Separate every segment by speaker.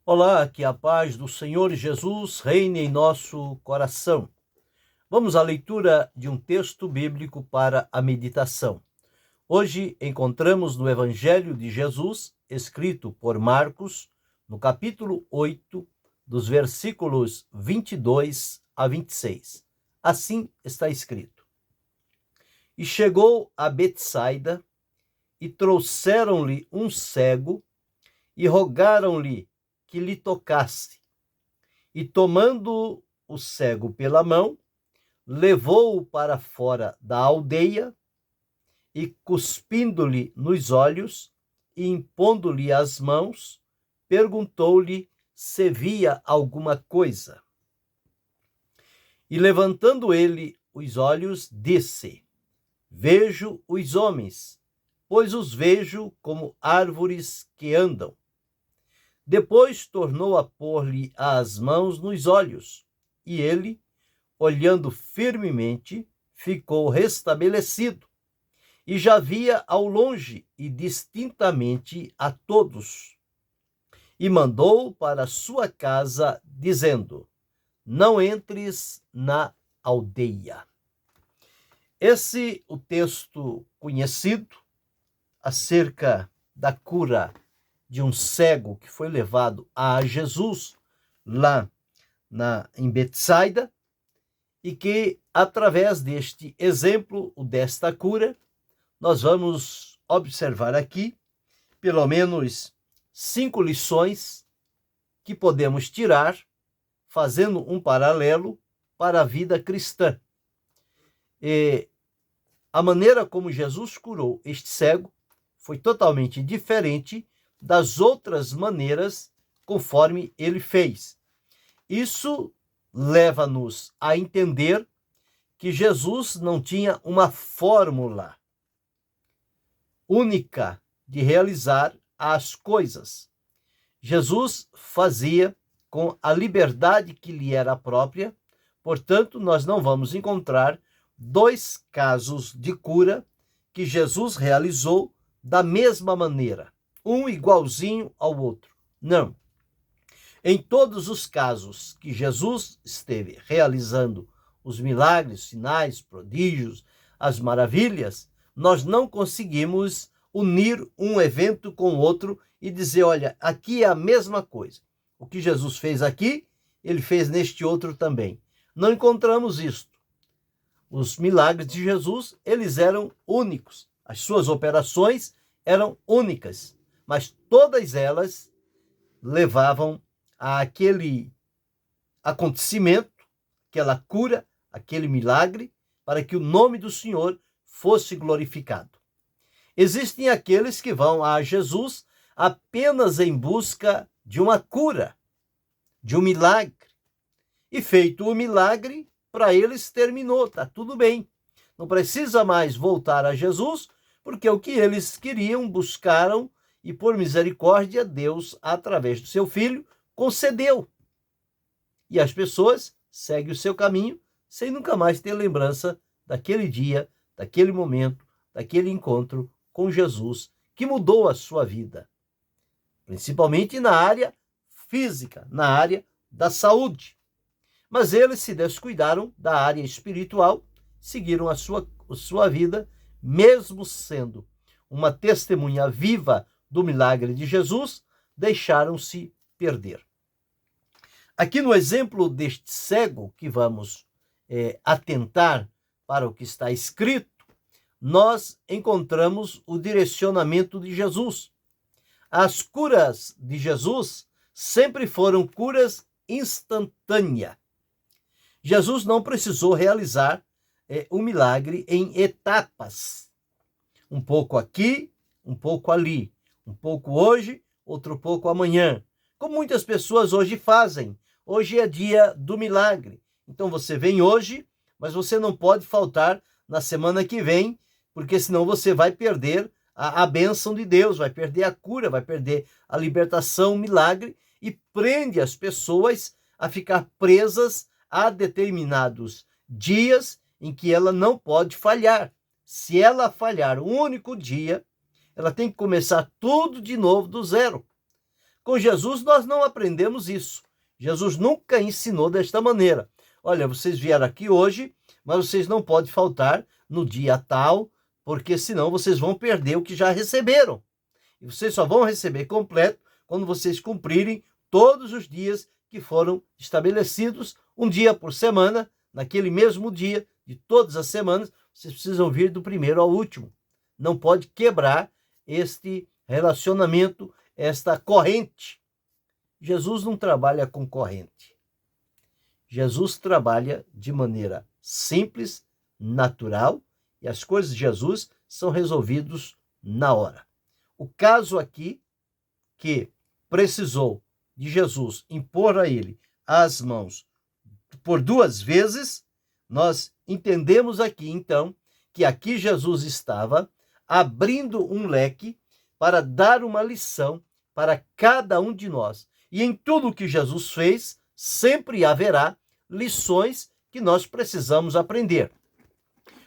Speaker 1: Olá, que a paz do Senhor Jesus reine em nosso coração. Vamos à leitura de um texto bíblico para a meditação. Hoje encontramos no Evangelho de Jesus, escrito por Marcos, no capítulo 8, dos versículos 22 a 26. Assim está escrito: E chegou a Betsaida, e trouxeram-lhe um cego, e rogaram-lhe que lhe tocasse. E tomando o cego pela mão, levou-o para fora da aldeia e, cuspindo-lhe nos olhos e impondo-lhe as mãos, perguntou-lhe se via alguma coisa. E levantando ele os olhos, disse: Vejo os homens, pois os vejo como árvores que andam. Depois tornou a pôr-lhe as mãos nos olhos, e ele, olhando firmemente, ficou restabelecido, e já via ao longe e distintamente a todos. E mandou para sua casa, dizendo: Não entres na aldeia. Esse o texto conhecido acerca da cura de um cego que foi levado a Jesus lá em Betsaida, e que, através deste exemplo, desta cura, nós vamos observar aqui pelo menos 5 lições que podemos tirar, fazendo um paralelo para a vida cristã. E a maneira como Jesus curou este cego foi totalmente diferente das outras maneiras conforme ele fez. Isso leva-nos a entender que Jesus não tinha uma fórmula única de realizar as coisas. Jesus fazia com a liberdade que lhe era própria, portanto, nós não vamos encontrar 2 casos de cura que Jesus realizou da mesma maneira, um igualzinho ao outro. Não. Em todos os casos que Jesus esteve realizando os milagres, sinais, prodígios, as maravilhas, nós não conseguimos unir um evento com o outro e dizer, olha, aqui é a mesma coisa. O que Jesus fez aqui, ele fez neste outro também. Não encontramos isto. Os milagres de Jesus, eles eram únicos. As suas operações eram únicas, mas todas elas levavam àquele acontecimento, aquela cura, aquele milagre, para que o nome do Senhor fosse glorificado. Existem aqueles que vão a Jesus apenas em busca de uma cura, de um milagre. E feito o milagre, para eles terminou, está tudo bem. Não precisa mais voltar a Jesus, porque o que eles queriam, buscaram, e por misericórdia, Deus, através do seu Filho, concedeu. E as pessoas seguem o seu caminho sem nunca mais ter lembrança daquele dia, daquele momento, daquele encontro com Jesus, que mudou a sua vida. Principalmente na área física, na área da saúde. Mas eles se descuidaram da área espiritual, seguiram a sua vida, mesmo sendo uma testemunha viva do milagre de Jesus, deixaram-se perder. Aqui no exemplo deste cego, que vamos atentar para o que está escrito, nós encontramos o direcionamento de Jesus. As curas de Jesus sempre foram curas instantâneas. Jesus não precisou realizar um milagre em etapas. Um pouco aqui, um pouco ali. Um pouco hoje, outro pouco amanhã. Como muitas pessoas hoje fazem. Hoje é dia do milagre. Então você vem hoje, mas você não pode faltar na semana que vem, porque senão você vai perder a bênção de Deus, vai perder a cura, vai perder a libertação, o milagre, e prende as pessoas a ficar presas a determinados dias em que ela não pode falhar. Se ela falhar um único dia, ela tem que começar tudo de novo do zero. Com Jesus nós não aprendemos isso. Jesus nunca ensinou desta maneira. Olha, vocês vieram aqui hoje, mas vocês não podem faltar no dia tal, porque senão vocês vão perder o que já receberam. E vocês só vão receber completo quando vocês cumprirem todos os dias que foram estabelecidos, um dia por semana. Naquele mesmo dia de todas as semanas, vocês precisam vir do primeiro ao último. Não pode quebrar este relacionamento, esta corrente. Jesus não trabalha com corrente. Jesus trabalha de maneira simples, natural, e as coisas de Jesus são resolvidas na hora. O caso aqui, que precisou de Jesus impor a ele as mãos por 2 vezes, nós entendemos aqui, então, que aqui Jesus estava abrindo um leque para dar uma lição para cada um de nós. E em tudo que Jesus fez, sempre haverá lições que nós precisamos aprender.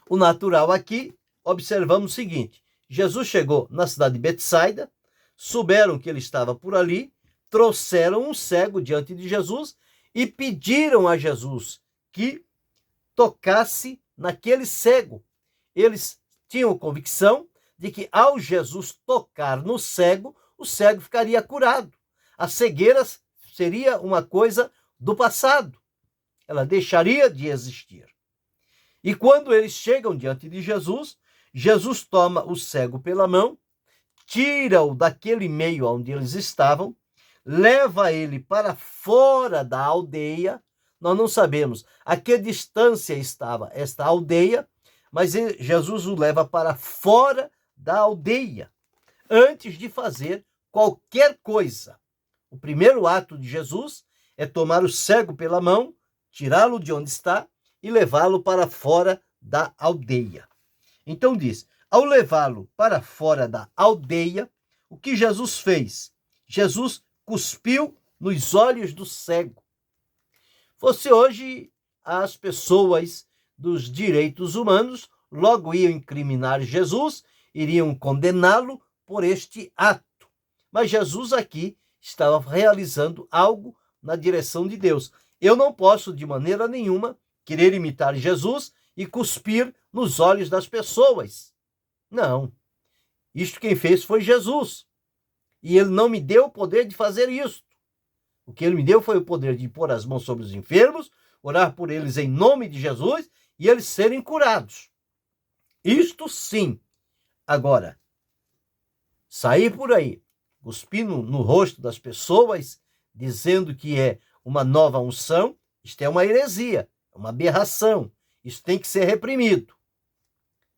Speaker 1: O natural aqui, observamos o seguinte: Jesus chegou na cidade de Betsaida, souberam que ele estava por ali, trouxeram um cego diante de Jesus e pediram a Jesus que tocasse naquele cego. Eles tinham convicção de que ao Jesus tocar no cego, o cego ficaria curado. A cegueira seria uma coisa do passado. Ela deixaria de existir. E quando eles chegam diante de Jesus, Jesus toma o cego pela mão, tira-o daquele meio onde eles estavam, leva ele para fora da aldeia. Nós não sabemos a que distância estava esta aldeia, mas Jesus o leva para fora da aldeia, antes de fazer qualquer coisa. O primeiro ato de Jesus é tomar o cego pela mão, tirá-lo de onde está e levá-lo para fora da aldeia. Então diz, ao levá-lo para fora da aldeia, o que Jesus fez? Jesus cuspiu nos olhos do cego. Fosse hoje, as pessoas dos direitos humanos logo iam incriminar Jesus, iriam condená-lo por este ato. Mas Jesus aqui estava realizando algo na direção de Deus. Eu não posso, de maneira nenhuma, querer imitar Jesus e cuspir nos olhos das pessoas. Não. Isto quem fez foi Jesus. E ele não me deu o poder de fazer isto. O que ele me deu foi o poder de pôr as mãos sobre os enfermos, orar por eles em nome de Jesus e eles serem curados. Isto sim. Agora, sair por aí, cuspindo no rosto das pessoas, dizendo que é uma nova unção, isto é uma heresia, é uma aberração. Isso tem que ser reprimido.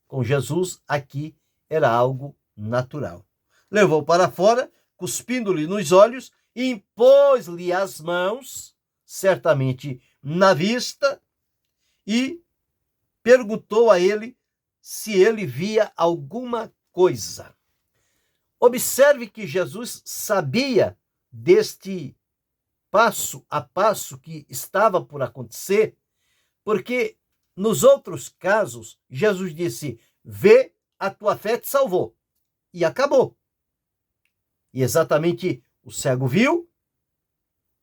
Speaker 1: Com Jesus, aqui era algo natural. Levou para fora, cuspindo-lhe nos olhos, impôs-lhe as mãos, certamente na vista, e perguntou a ele se ele via alguma coisa. Observe que Jesus sabia deste passo a passo que estava por acontecer, porque nos outros casos, Jesus disse, vê, a tua fé te salvou. E acabou. E exatamente o cego viu,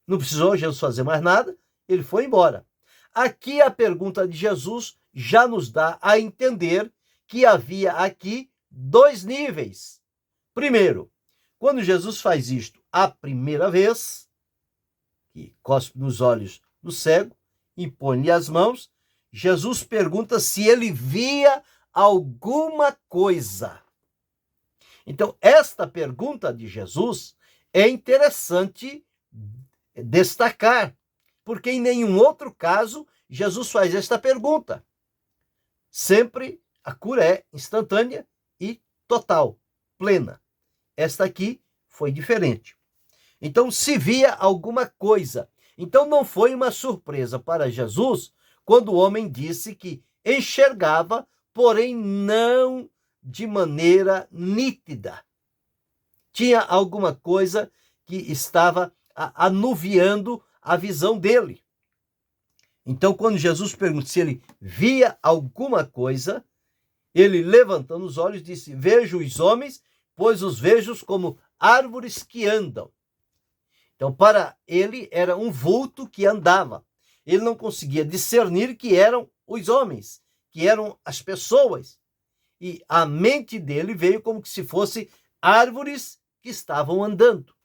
Speaker 1: não precisou Jesus fazer mais nada, ele foi embora. Aqui a pergunta de Jesus já nos dá a entender que havia aqui 2 níveis. Primeiro, quando Jesus faz isto a primeira vez, que cospe nos olhos do cego, impõe-lhe as mãos, Jesus pergunta se ele via alguma coisa. Então, esta pergunta de Jesus é interessante destacar, porque em nenhum outro caso Jesus faz esta pergunta. Sempre a cura é instantânea e total, plena. Esta aqui foi diferente. Então, se via alguma coisa. Então, não foi uma surpresa para Jesus quando o homem disse que enxergava, porém não de maneira nítida. Tinha alguma coisa que estava anuviando a visão dele. Então, quando Jesus perguntou se ele via alguma coisa, ele, levantando os olhos, disse, vejo os homens, pois os vejo como árvores que andam. Então, para ele, era um vulto que andava. Ele não conseguia discernir que eram os homens, que eram as pessoas. E a mente dele veio como se fosse árvores que estavam andando.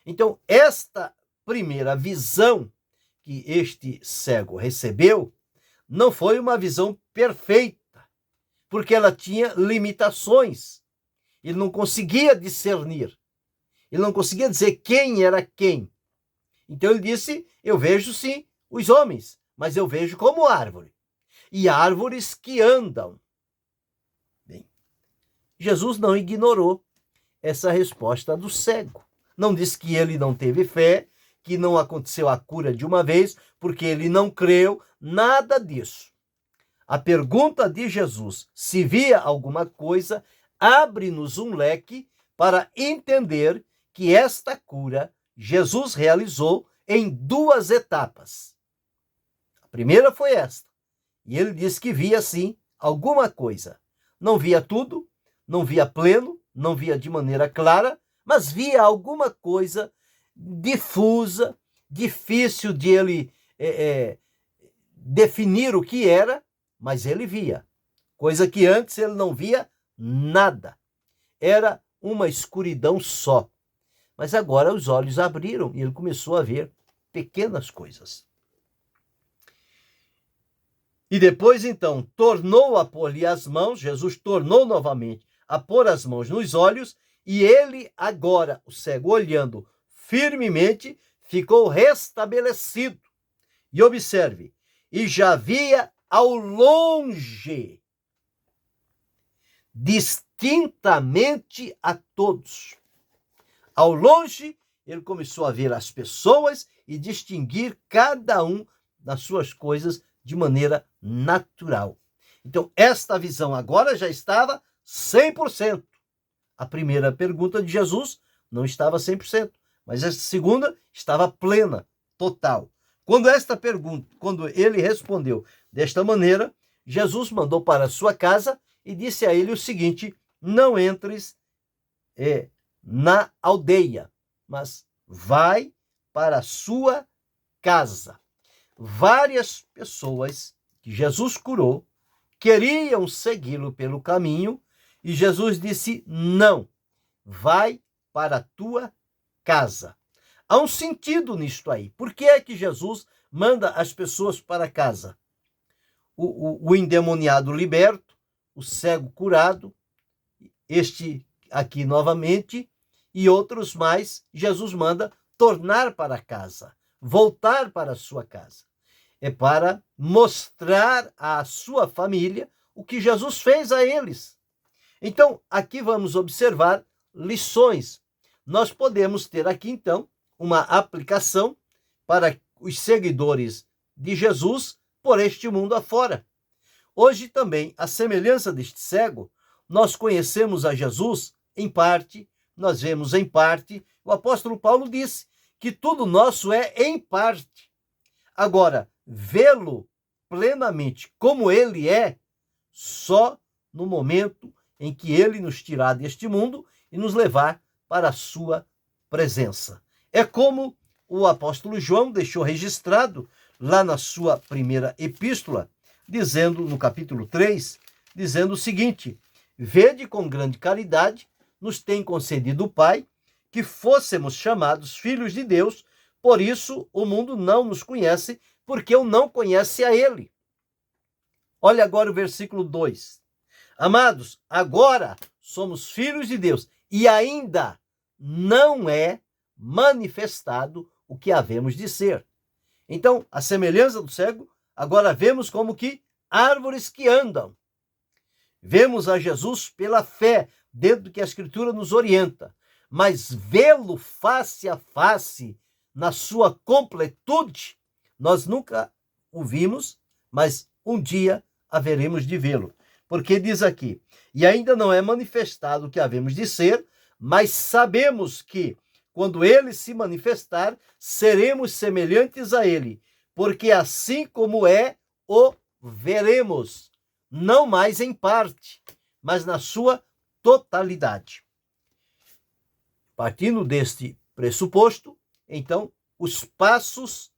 Speaker 1: Então, esta primeira visão que este cego recebeu não foi uma visão perfeita, porque ela tinha limitações. Ele não conseguia discernir. Ele não conseguia dizer quem era quem. Então ele disse, eu vejo sim os homens, mas eu vejo como árvore. E árvores que andam. Bem, Jesus não ignorou essa resposta do cego. Não disse que ele não teve fé, que não aconteceu a cura de uma vez, porque ele não creu, nada disso. A pergunta de Jesus, se via alguma coisa, abre-nos um leque para entender que esta cura Jesus realizou em duas etapas. A primeira foi esta, e ele disse que via sim alguma coisa. Não via tudo, não via pleno, não via de maneira clara, mas via alguma coisa difusa, difícil de ele definir o que era, mas ele via. Coisa que antes ele não via nada. Era uma escuridão só. Mas agora os olhos abriram e ele começou a ver pequenas coisas. E depois, então, tornou a pôr-lhe as mãos, Jesus tornou novamente a pôr as mãos nos olhos, e ele agora, o cego, olhando firmemente, ficou restabelecido. E observe, e já via ao longe, distintamente a todos. Ao longe, ele começou a ver as pessoas e distinguir cada um das suas coisas de maneira natural. Então, esta visão agora já estava 100%. A primeira pergunta de Jesus não estava 100%, mas esta segunda estava plena, total. Quando ele respondeu desta maneira, Jesus mandou para a sua casa e disse a ele o seguinte: não entres na aldeia, mas vai para a sua casa. Várias pessoas que Jesus curou queriam segui-lo pelo caminho e Jesus disse: não, vai para a tua casa. Há um sentido nisto aí. Por que é que Jesus manda as pessoas para casa? O endemoniado liberto, o cego curado, este aqui novamente, e outros mais, Jesus manda tornar para casa, voltar para a sua casa. É para mostrar à sua família o que Jesus fez a eles. Então, aqui vamos observar lições. Nós podemos ter aqui, então, uma aplicação para os seguidores de Jesus por este mundo afora. Hoje também, à semelhança deste cego, nós conhecemos a Jesus em parte, nós vemos em parte. O apóstolo Paulo disse que tudo nosso é em parte. Agora, vê-lo plenamente como ele é, só no momento em que ele nos tirar deste mundo e nos levar para a sua presença. É como o apóstolo João deixou registrado lá na sua primeira epístola, dizendo, no capítulo 3, dizendo o seguinte: vede com grande caridade nos tem concedido o Pai, que fôssemos chamados filhos de Deus, por isso o mundo não nos conhece, porque o não conhece a ele. Olha agora o versículo 2. Amados, agora somos filhos de Deus e ainda não é manifestado o que havemos de ser. Então, a semelhança do cego, agora vemos como que árvores que andam. Vemos a Jesus pela fé, dentro do que a Escritura nos orienta, mas vê-lo face a face, na sua completude, nós nunca o vimos, mas um dia haveremos de vê-lo. Porque diz aqui, e ainda não é manifestado o que havemos de ser, mas sabemos que, quando ele se manifestar, seremos semelhantes a ele, porque assim como é, o veremos, não mais em parte, mas na sua totalidade. Partindo deste pressuposto, então, os passos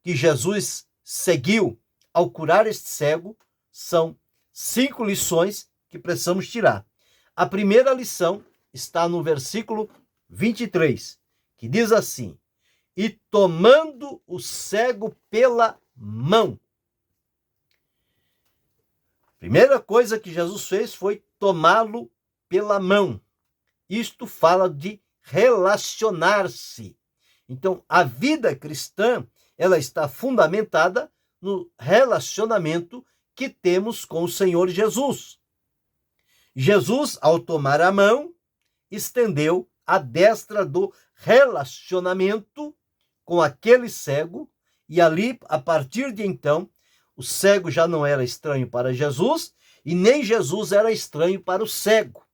Speaker 1: que Jesus seguiu ao curar este cego são 5 lições que precisamos tirar. A primeira lição está no versículo 23, que diz assim: e tomando o cego pela mão. Primeira coisa que Jesus fez foi tomá-lo pela mão. Isto fala de relacionar-se. Então, a vida cristã, ela está fundamentada no relacionamento que temos com o Senhor Jesus. Jesus, ao tomar a mão, estendeu a destra do relacionamento com aquele cego, e ali, a partir de então, o cego já não era estranho para Jesus, e nem Jesus era estranho para o cego.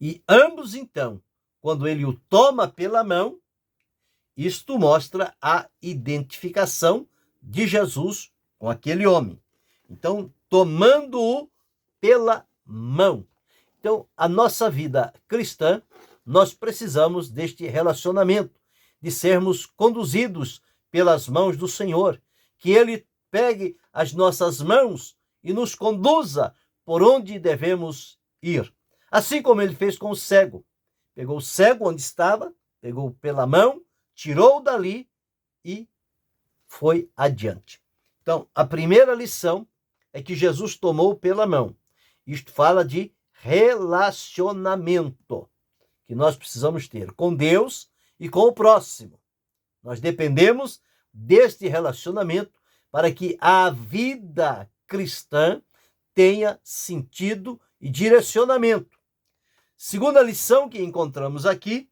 Speaker 1: E ambos, então, quando ele o toma pela mão, isto mostra a identificação de Jesus com aquele homem. Então, tomando-o pela mão. Então, a nossa vida cristã, nós precisamos deste relacionamento, de sermos conduzidos pelas mãos do Senhor, que Ele pegue as nossas mãos e nos conduza por onde devemos ir. Assim como Ele fez com o cego. Pegou o cego onde estava, pegou pela mão, tirou dali e foi adiante. Então, a primeira lição é que Jesus tomou pela mão. Isto fala de relacionamento que nós precisamos ter com Deus e com o próximo. Nós dependemos deste relacionamento para que a vida cristã tenha sentido e direcionamento. Segunda lição que encontramos aqui,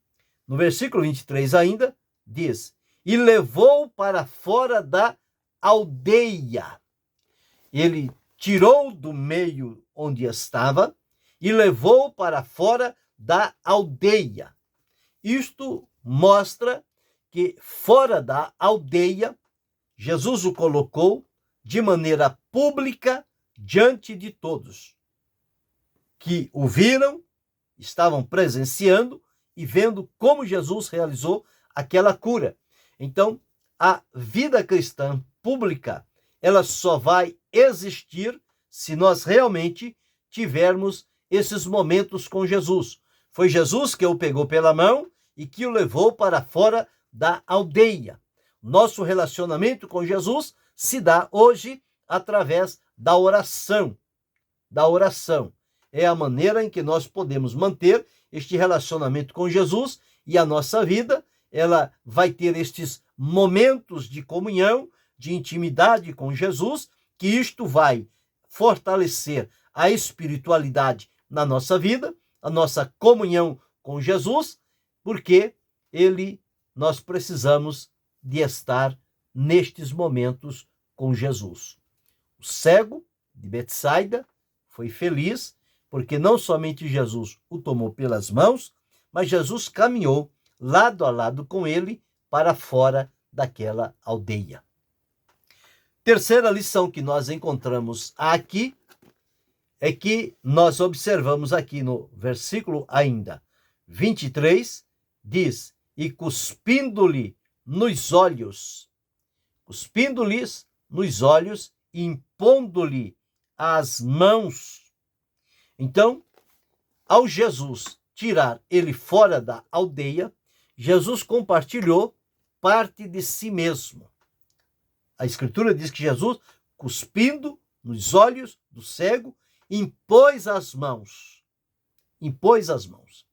Speaker 1: no versículo 23 ainda, diz: e levou para fora da aldeia. Ele tirou do meio onde estava e levou para fora da aldeia. Isto mostra que fora da aldeia, Jesus o colocou de maneira pública diante de todos, que o viram, estavam presenciando e vendo como Jesus realizou aquela cura. Então, a vida cristã pública, ela só vai existir se nós realmente tivermos esses momentos com Jesus. Foi Jesus que o pegou pela mão e que o levou para fora da aldeia. Nosso relacionamento com Jesus se dá hoje através da oração. Da oração. É a maneira em que nós podemos manter este relacionamento com Jesus, e a nossa vida, ela vai ter estes momentos de comunhão, de intimidade com Jesus, que isto vai fortalecer a espiritualidade na nossa vida, a nossa comunhão com Jesus, porque nós precisamos de estar nestes momentos com Jesus. O cego de Betsaida foi feliz, porque não somente Jesus o tomou pelas mãos, mas Jesus caminhou lado a lado com ele para fora daquela aldeia. Terceira lição que nós encontramos aqui é que nós observamos aqui no versículo ainda 23, diz: e cuspindo-lhe nos olhos, cuspindo-lhes nos olhos e impondo-lhe as mãos. Então, ao Jesus tirar ele fora da aldeia, Jesus compartilhou parte de si mesmo. A Escritura diz que Jesus, cuspindo nos olhos do cego, impôs as mãos. Impôs as mãos.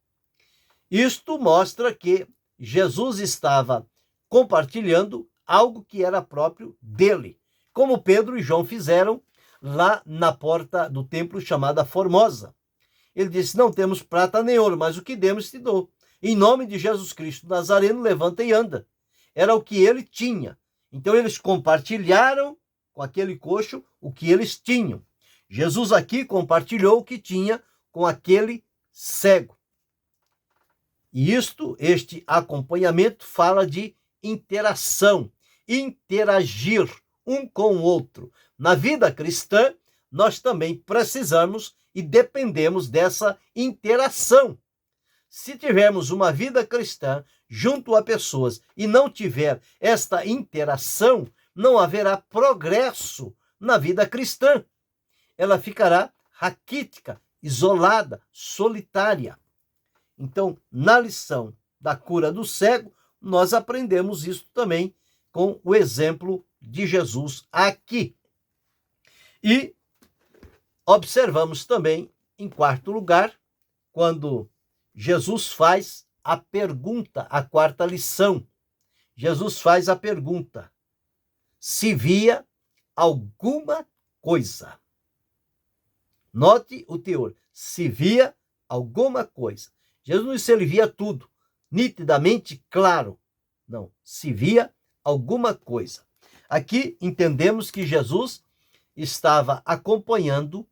Speaker 1: Isto mostra que Jesus estava compartilhando algo que era próprio dele, como Pedro e João fizeram lá na porta do templo chamada Formosa. Ele disse: não temos prata nem ouro, mas o que demos te dou. Em nome de Jesus Cristo Nazareno, levanta e anda. Era o que ele tinha. Então eles compartilharam com aquele coxo o que eles tinham. Jesus aqui compartilhou o que tinha com aquele cego. E este acompanhamento fala de interação, interagir um com o outro. Na vida cristã, nós também precisamos e dependemos dessa interação. se tivermos uma vida cristã junto a pessoas e não tiver esta interação, não haverá progresso na vida cristã. Ela ficará raquítica, isolada, solitária. Então, na lição da cura do cego, nós aprendemos isso também com o exemplo de Jesus aqui. E observamos também, em quarto lugar, quando Jesus faz a pergunta, a quarta lição. Jesus faz a pergunta: se via alguma coisa. Note o teor: se via alguma coisa. Jesus não disse se ele via tudo, nitidamente claro. Não, se via alguma coisa. Aqui entendemos que Jesus estava acompanhando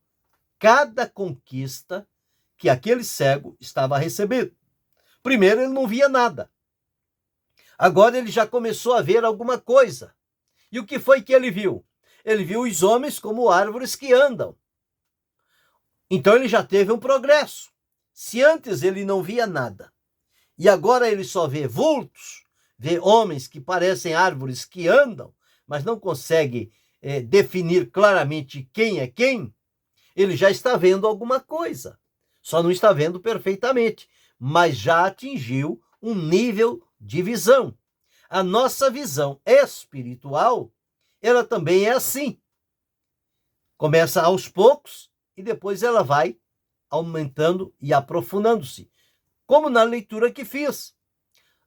Speaker 1: cada conquista que aquele cego estava recebendo. Primeiro, ele não via nada. Agora ele já começou a ver alguma coisa. E o que foi que ele viu? Ele viu os homens como árvores que andam. Então ele já teve um progresso. Se antes ele não via nada, e agora ele só vê vultos, vê homens que parecem árvores que andam, mas não consegue definir claramente quem é quem, ele já está vendo alguma coisa. Só não está vendo perfeitamente, mas já atingiu um nível de visão. A nossa visão espiritual, ela também é assim. Começa aos poucos e depois ela vai aumentando e aprofundando-se. Como na leitura que fiz.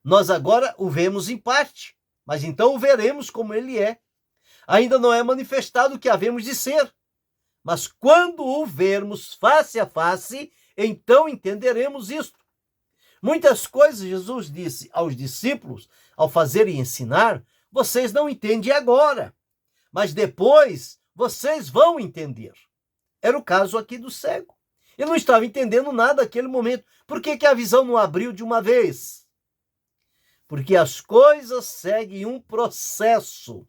Speaker 1: Nós agora o vemos em parte, mas então o veremos como ele é. Ainda não é manifestado o que havemos de ser. Mas quando o vermos face a face, então entenderemos isto. Muitas coisas Jesus disse aos discípulos, ao fazer e ensinar, vocês não entendem agora, mas depois vocês vão entender. Era o caso aqui do cego. Ele não estava entendendo nada naquele momento. Por que a visão não abriu de uma vez? Porque as coisas seguem um processo,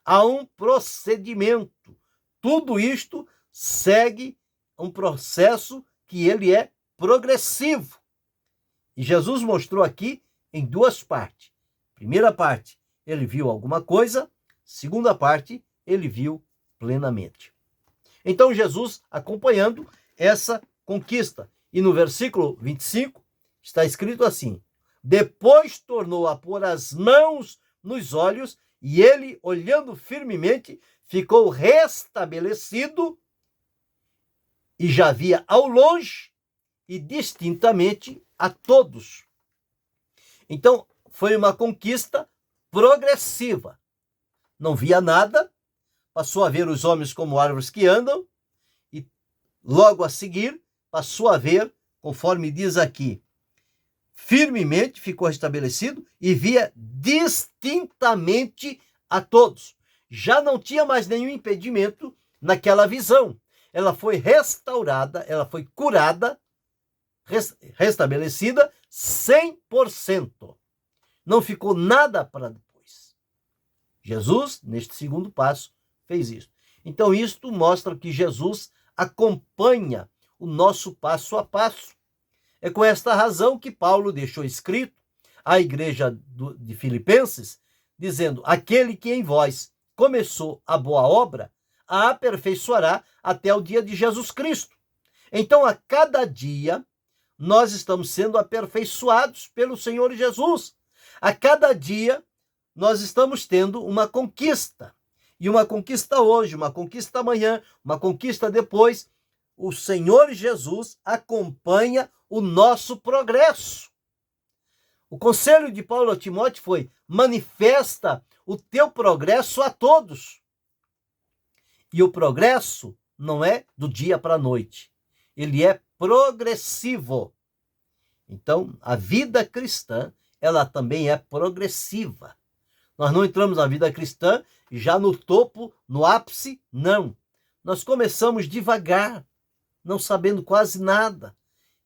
Speaker 1: há um procedimento. Tudo isto segue um processo que ele é progressivo. E Jesus mostrou aqui em duas partes. Primeira parte, ele viu alguma coisa. Segunda parte, ele viu plenamente. Então Jesus acompanhando essa conquista. E no versículo 25 está escrito assim: depois tornou a pôr as mãos nos olhos e ele, olhando firmemente, ficou restabelecido e já via ao longe e distintamente a todos. Então, foi uma conquista progressiva. Não via nada, passou a ver os homens como árvores que andam e logo a seguir passou a ver, conforme diz aqui, firmemente ficou restabelecido e via distintamente a todos. Já não tinha mais nenhum impedimento naquela visão. Ela foi restaurada, ela foi curada, restabelecida 100%. Não ficou nada para depois. Jesus, neste segundo passo, fez isso. Então, isto mostra que Jesus acompanha o nosso passo a passo. É com esta razão que Paulo deixou escrito à igreja de Filipenses, dizendo: aquele que em vós começou a boa obra, a aperfeiçoará até o dia de Jesus Cristo. Então, a cada dia, nós estamos sendo aperfeiçoados pelo Senhor Jesus. A cada dia, nós estamos tendo uma conquista. E uma conquista hoje, uma conquista amanhã, uma conquista depois. O Senhor Jesus acompanha o nosso progresso. O conselho de Paulo a Timóteo foi: manifesta o teu progresso a todos. E o progresso não é do dia para a noite. Ele é progressivo. Então, a vida cristã, ela também é progressiva. Nós não entramos na vida cristã já no topo, no ápice, não. Nós começamos devagar, não sabendo quase nada.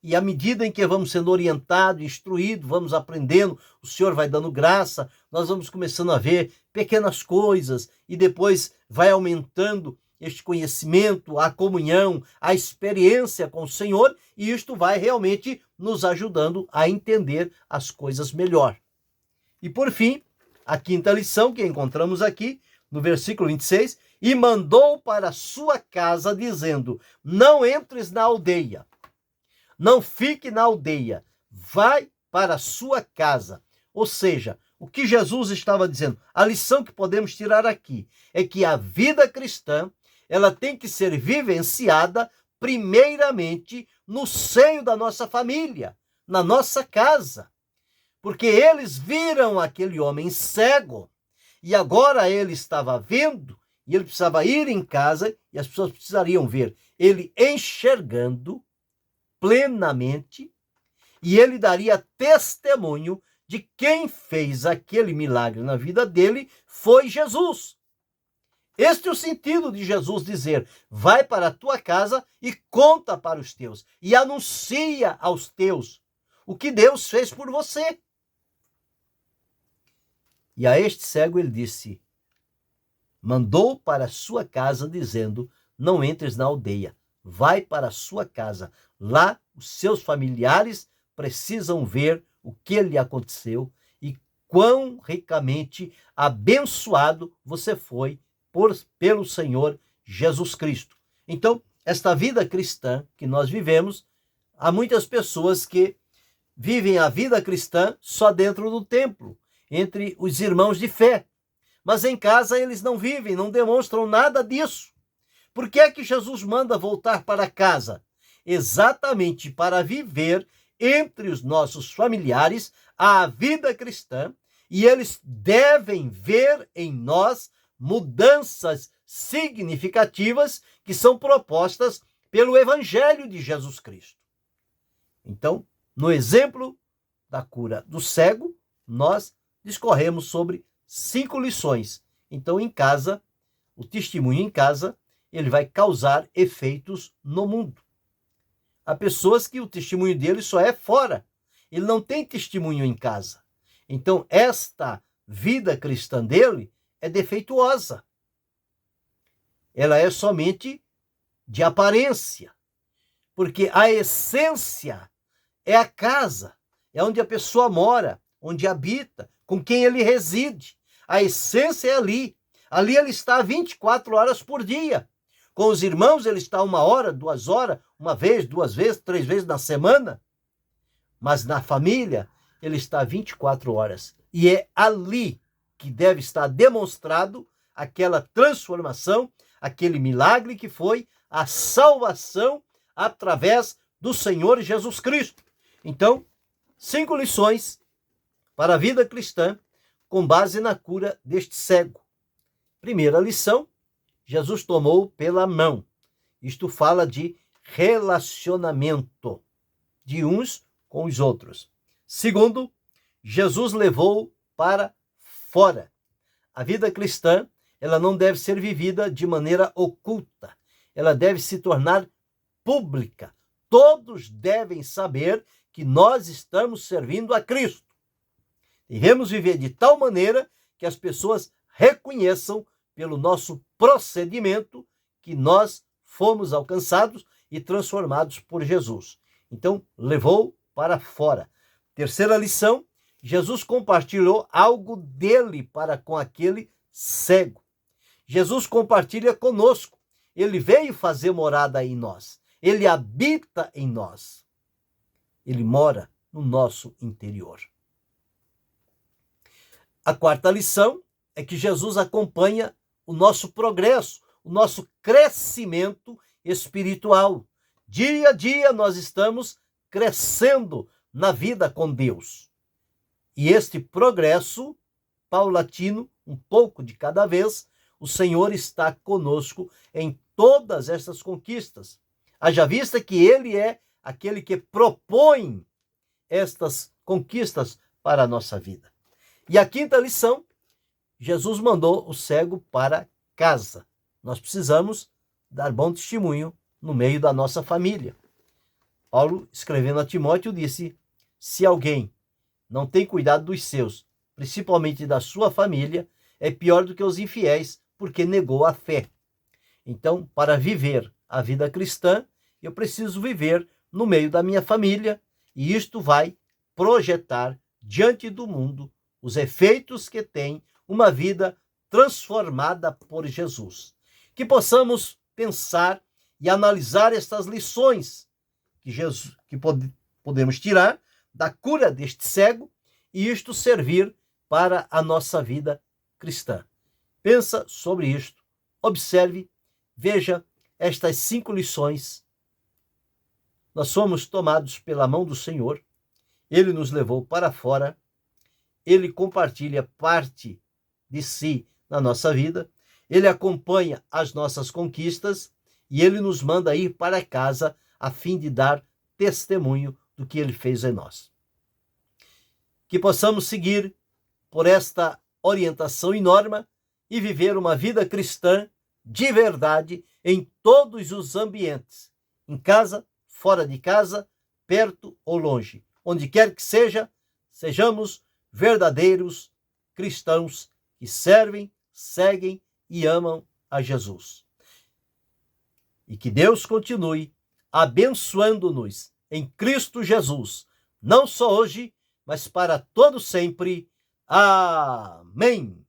Speaker 1: E à medida em que vamos sendo orientados, instruídos, vamos aprendendo, o Senhor vai dando graça, nós vamos começando a ver pequenas coisas e depois vai aumentando este conhecimento, a comunhão, a experiência com o Senhor, e isto vai realmente nos ajudando a entender as coisas melhor. E por fim, a quinta lição que encontramos aqui, no versículo 26, e mandou para sua casa, dizendo: não entres na aldeia, não fique na aldeia, vai para a sua casa. Ou seja, o que Jesus estava dizendo, a lição que podemos tirar aqui, é que a vida cristã, ela tem que ser vivenciada primeiramente no seio da nossa família, na nossa casa. Porque eles viram aquele homem cego, e agora ele estava vendo, e ele precisava ir em casa, e as pessoas precisariam ver ele enxergando plenamente, e ele daria testemunho de quem fez aquele milagre na vida dele foi Jesus. Este é o sentido de Jesus dizer: vai para a tua casa e conta para os teus, e anuncia aos teus o que Deus fez por você. E a este cego ele disse, mandou para a sua casa dizendo: não entres na aldeia, vai para a sua casa. Lá os seus familiares precisam ver o que lhe aconteceu e quão ricamente abençoado você foi pelo Senhor Jesus Cristo. Então, esta vida cristã que nós vivemos, há muitas pessoas que vivem a vida cristã só dentro do templo, entre os irmãos de fé. Mas em casa eles não vivem, não demonstram nada disso. Por que é que Jesus manda voltar para casa? Exatamente para viver entre os nossos familiares a vida cristã, e eles devem ver em nós mudanças significativas que são propostas pelo Evangelho de Jesus Cristo. Então, no exemplo da cura do cego, nós discorremos sobre 5 lições. Então, em casa, o testemunho em casa, ele vai causar efeitos no mundo. Há pessoas que o testemunho dele só é fora. Ele não tem testemunho em casa. Então, esta vida cristã dele é defeituosa. Ela é somente de aparência. Porque a essência é a casa, é onde a pessoa mora, onde habita, com quem ele reside. A essência é ali. Ali ele está 24 horas por dia. Com os irmãos ele está 1 hora, 2 horas, 1 vez, 2 vezes, 3 vezes na semana. Mas na família ele está 24 horas. E é ali que deve estar demonstrado aquela transformação, aquele milagre que foi a salvação através do Senhor Jesus Cristo. Então, 5 lições para a vida cristã com base na cura deste cego. Primeira lição, Jesus tomou pela mão. Isto fala de relacionamento de uns com os outros. Segundo, Jesus levou para fora. A vida cristã, ela não deve ser vivida de maneira oculta. Ela deve se tornar pública. Todos devem saber que nós estamos servindo a Cristo. Devemos viver de tal maneira que as pessoas reconheçam pelo nosso procedimento que nós fomos alcançados e transformados por Jesus. Então, levou para fora. Terceira lição, Jesus compartilhou algo dele para com aquele cego. Jesus compartilha conosco. Ele veio fazer morada em nós. Ele habita em nós. Ele mora no nosso interior. A quarta lição é que Jesus acompanha o nosso progresso, o nosso crescimento espiritual. Dia a dia nós estamos crescendo na vida com Deus. E este progresso paulatino, um pouco de cada vez, o Senhor está conosco em todas estas conquistas. Haja vista que Ele é aquele que propõe estas conquistas para a nossa vida. E a quinta lição, Jesus mandou o cego para casa. Nós precisamos dar bom testemunho no meio da nossa família. Paulo, escrevendo a Timóteo, disse: se alguém não tem cuidado dos seus, principalmente da sua família, é pior do que os infiéis, porque negou a fé. Então, para viver a vida cristã, eu preciso viver no meio da minha família, e isto vai projetar diante do mundo os efeitos que tem uma vida transformada por Jesus. Que possamos pensar e analisar estas lições que podemos tirar da cura deste cego, e isto servir para a nossa vida cristã. Pensa sobre isto, observe, veja estas 5 lições. Nós somos tomados pela mão do Senhor, Ele nos levou para fora, Ele compartilha parte de si na nossa vida, Ele acompanha as nossas conquistas e Ele nos manda ir para casa a fim de dar testemunho do que Ele fez em nós. Que possamos seguir por esta orientação e norma e viver uma vida cristã de verdade em todos os ambientes, em casa, fora de casa, perto ou longe. Onde quer que seja, sejamos verdadeiros cristãos que servem, seguem e amam a Jesus. E que Deus continue abençoando-nos em Cristo Jesus, não só hoje, mas para todo sempre. Amém.